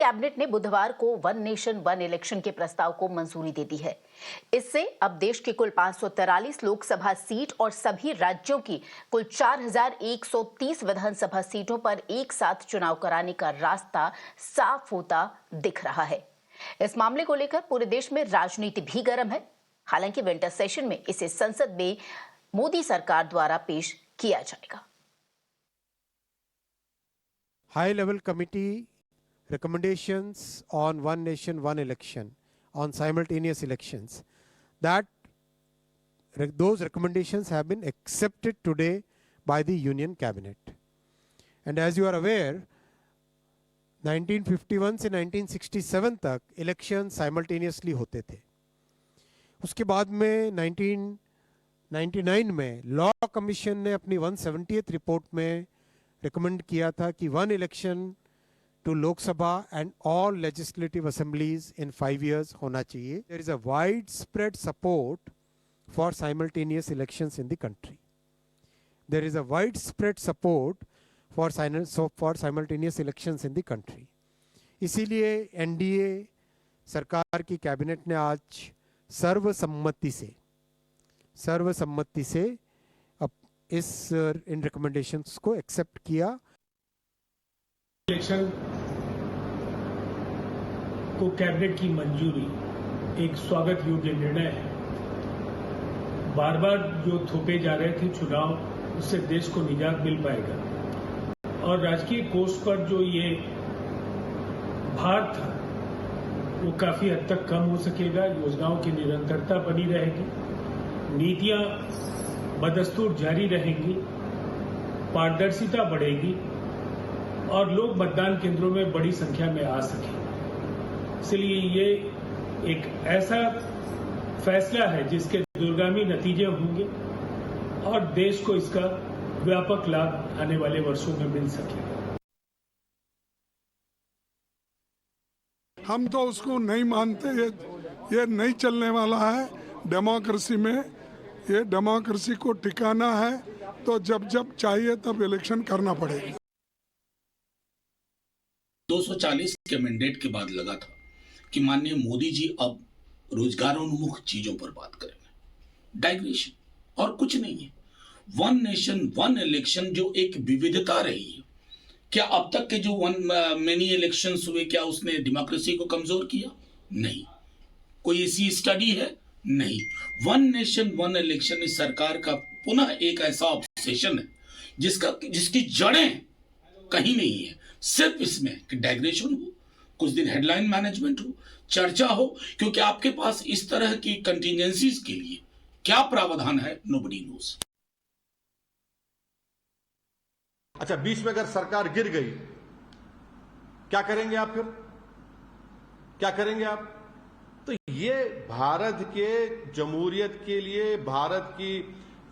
Cabinet ने बुधवार को वन नेशन वन इलेक्शन के प्रस्ताव को मंजूरी दे दी है। इससे अब देश की कुल 543 लोकसभा सीट और सभी राज्यों की कुल 4130 विधानसभा सीटों पर एक साथ चुनाव कराने का रास्ता साफ होता दिख रहा है। इस मामले को लेकर पूरे देश में राजनीति भी गर्म है। हालांकि विंटर सेशन में इसे संसद में मोदी सरकार द्वारा पेश किया जाएगा। High level committee recommendations on one nation one election, on simultaneous elections, those recommendations have been accepted today by the Union Cabinet. And as you are aware, 1951 से 1967 तक इलेक्शन साइमल्टेनियसली होते थे। उसके बाद में 1999 में लॉ कमीशन ने अपनी 170th रिपोर्ट में रिकमेंड किया था कि one election to Lok Sabha and all legislative assemblies in 5 years होना चाहिए। There is a widespread support for simultaneous elections in the country. There is a widespread support for simultaneous elections in the country. इसीलिए NDA सरकार की cabinet ने आज सर्वसम्मति से इस इन रिकमेंडेशंस को एक्सेप्ट किया। इलेक्शन को कैबिनेट की मंजूरी एक स्वागत योग्य निर्णय है। बार बार जो थोपे जा रहे थे चुनाव, उससे देश को निजात मिल पाएगा और राजकीय कोष पर जो ये भार था वो काफी हद तक कम हो सकेगा। योजनाओं की निरंतरता बनी रहेगी, नीतियां बदस्तूर जारी रहेंगी, पारदर्शिता बढ़ेगी और लोग मतदान केंद्रों में बड़ी संख्या में आ सकें। इसलिए ये एक ऐसा फैसला है जिसके दूरगामी नतीजे होंगे और देश को इसका व्यापक लाभ आने वाले वर्षों में मिल सकेगा। हम तो उसको नहीं मानते, ये नहीं चलने वाला है डेमोक्रेसी में। ये डेमोक्रेसी को टिकाना है तो जब जब चाहिए तब इलेक्शन करना पड़ेगा। 240 के मैंडेट के बाद लगा था कि माननीय मोदी जी अब रोजगारोन्मुख चीजों पर बात करेंगे। डाइग्रेशन और कुछ नहीं है। वन नेशन वन इलेक्शन जो एक विविधता रही है, क्या अब तक के जो मेनी इलेक्शंस हुए क्या उसने डेमोक्रेसी को कमजोर किया? नहीं। कोई ऐसी स्टडी है? नहीं। वन नेशन वन इलेक्शन इस सरकार का पुनः एक ऐसा ऑब्सेशन है जिसकी जड़ें कहीं नहीं है, सिर्फ इसमें कि डाइग्रेशन हो, कुछ दिन हेडलाइन मैनेजमेंट हो, चर्चा हो, क्योंकि आपके पास इस तरह की कंटिजेंसीज के लिए क्या प्रावधान है नोबडी नोस। अच्छा, बीच में अगर सरकार गिर गई क्या करेंगे आप? फिर क्या करेंगे आप? तो ये भारत के जमहूरियत के लिए, भारत की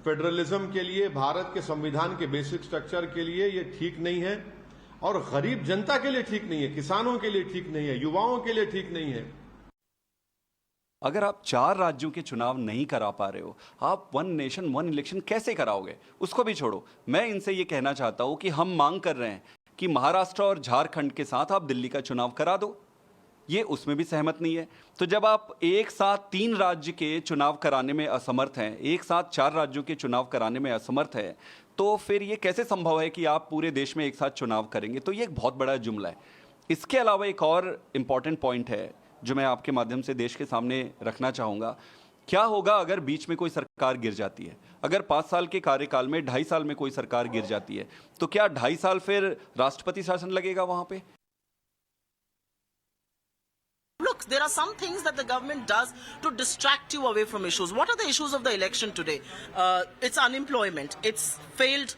फेडरलिज्म के लिए, भारत के संविधान के बेसिक स्ट्रक्चर के लिए ये ठीक नहीं है और गरीब जनता के लिए ठीक नहीं है, किसानों के लिए ठीक नहीं है, युवाओं के लिए ठीक नहीं है। अगर आप 4 राज्यों के चुनाव नहीं करा पा रहे हो, आप वन नेशन वन इलेक्शन कैसे कराओगे? उसको भी छोड़ो, मैं इनसे ये कहना चाहता हूं कि हम मांग कर रहे हैं कि महाराष्ट्र और झारखंड के साथ आप दिल्ली का चुनाव करा दो। ये उसमें भी सहमत नहीं है। तो जब आप एक साथ 3 राज्य के चुनाव कराने में असमर्थ हैं, एक साथ 4 राज्यों के चुनाव कराने में असमर्थ है, तो फिर ये कैसे संभव है कि आप पूरे देश में एक साथ चुनाव करेंगे? तो ये एक बहुत बड़ा जुमला है। इसके अलावा एक और इम्पॉर्टेंट पॉइंट है जो मैं आपके माध्यम से देश के सामने रखना चाहूँगा। क्या होगा अगर बीच में कोई सरकार गिर जाती है? अगर 5 साल के कार्यकाल में 2.5 साल में कोई सरकार गिर जाती है, तो क्या 2.5 साल फिर राष्ट्रपति शासन लगेगा वहाँ पे? Look, there are some things that the government does to distract you away from issues. What are the issues of the election today? It's unemployment. It's failed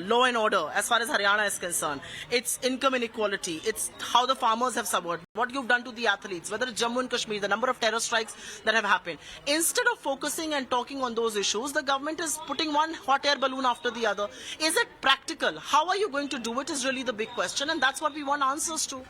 law and order as far as Haryana is concerned. It's income inequality. It's how the farmers have suffered. What you've done to the athletes, whether it's Jammu and Kashmir, the number of terror strikes that have happened. Instead of focusing and talking on those issues, the government is putting one hot air balloon after the other. Is it practical? How are you going to do it is really the big question, and that's what we want answers to.